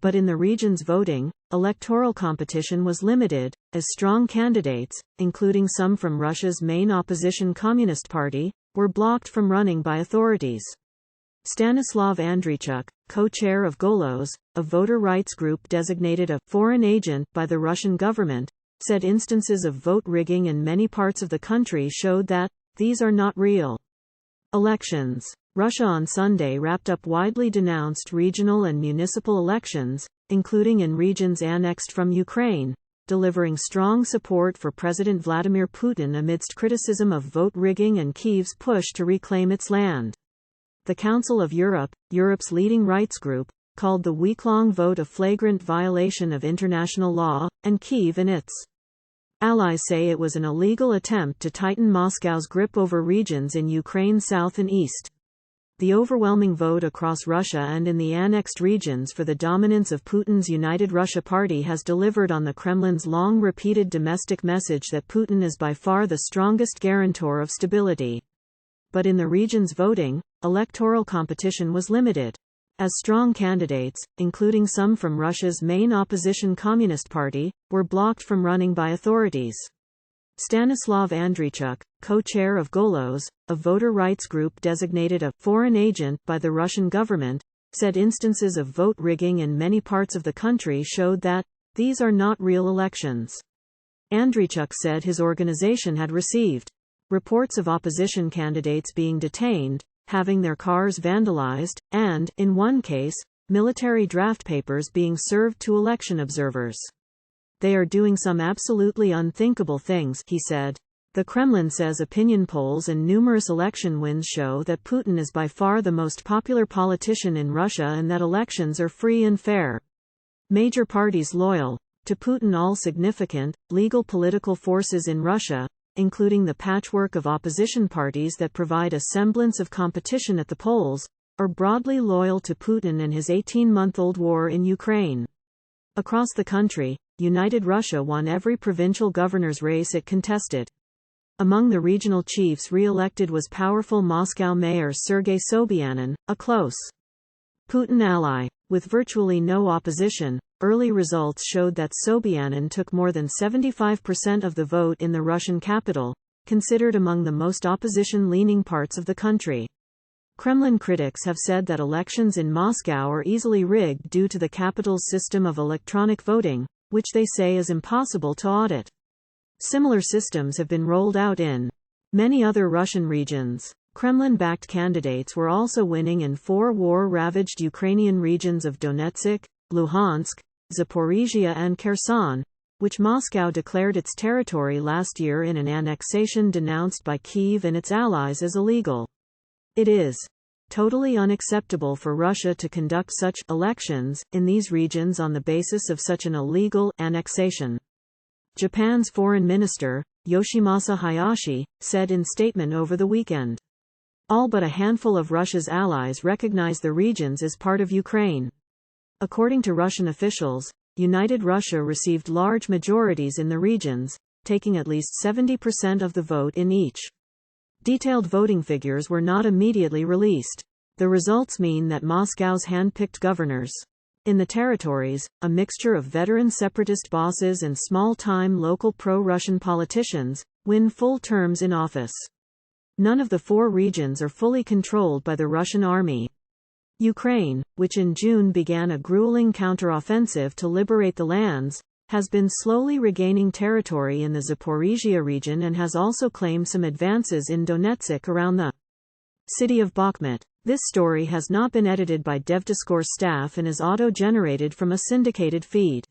But in the region's voting, electoral competition was limited, as strong candidates, including some from Russia's main opposition Communist Party, were blocked from running by authorities. Stanislav Andreychuk, co-chair of Golos, a voter rights group designated a foreign agent by the Russian government, said instances of vote rigging in many parts of the country showed that these are not real elections. Russia on Sunday wrapped up widely denounced regional and municipal elections, including in regions annexed from Ukraine, delivering strong support for President Vladimir Putin amidst criticism of vote rigging and Kyiv's push to reclaim its land. The Council of Europe, Europe's leading rights group, called the week-long vote a flagrant violation of international law, and Kyiv and its allies say it was an illegal attempt to tighten Moscow's grip over regions in Ukraine's south and east. The overwhelming vote across Russia and in the annexed regions for the dominance of Putin's United Russia Party has delivered on the Kremlin's long-repeated domestic message that Putin is by far the strongest guarantor of stability. But in the region's voting, electoral competition was limited, as strong candidates, including some from Russia's main opposition Communist Party, were blocked from running by authorities. Stanislav Andreychuk, co-chair of Golos, a voter rights group designated a foreign agent by the Russian government, said instances of vote rigging in many parts of the country showed that these are not real elections. Andreychuk said his organization had received reports of opposition candidates being detained, having their cars vandalized, and, in one case, military draft papers being served to election observers. They are doing some absolutely unthinkable things, he said. The Kremlin says opinion polls and numerous election wins show that Putin is by far the most popular politician in Russia and that elections are free and fair. Major parties loyal to Putin, all significant legal political forces in Russia, including the patchwork of opposition parties that provide a semblance of competition at the polls, are broadly loyal to Putin and his 18-month-old war in Ukraine. Across the country, United Russia won every provincial governor's race it contested. Among the regional chiefs re-elected was powerful Moscow mayor Sergei Sobyanin, a close Putin ally. With virtually no opposition, early results showed that Sobyanin took more than 75% of the vote in the Russian capital, considered among the most opposition-leaning parts of the country. Kremlin critics have said that elections in Moscow are easily rigged due to the capital's system of electronic voting, which they say is impossible to audit. Similar systems have been rolled out in many other Russian regions. Kremlin-backed candidates were also winning in 4 war-ravaged Ukrainian regions of Donetsk, Luhansk, Zaporizhia and Kherson, which Moscow declared its territory last year in an annexation denounced by Kyiv and its allies as illegal. It is totally unacceptable for Russia to conduct such elections in these regions on the basis of such an illegal annexation. Japan's foreign minister, Yoshimasa Hayashi, said in statement over the weekend. All but a handful of Russia's allies recognize the regions as part of Ukraine. According to Russian officials, United Russia received large majorities in the regions, taking at least 70% of the vote in each. Detailed voting figures were not immediately released. The results mean that Moscow's hand-picked governors in the territories, a mixture of veteran separatist bosses and small-time local pro-Russian politicians, win full terms in office. None of the 4 regions are fully controlled by the Russian army. Ukraine, which in June began a grueling counter-offensive to liberate the lands, has been slowly regaining territory in the Zaporizhia region and has also claimed some advances in Donetsk around the city of Bakhmut. This story has not been edited by DevDiscourse staff and is auto-generated from a syndicated feed.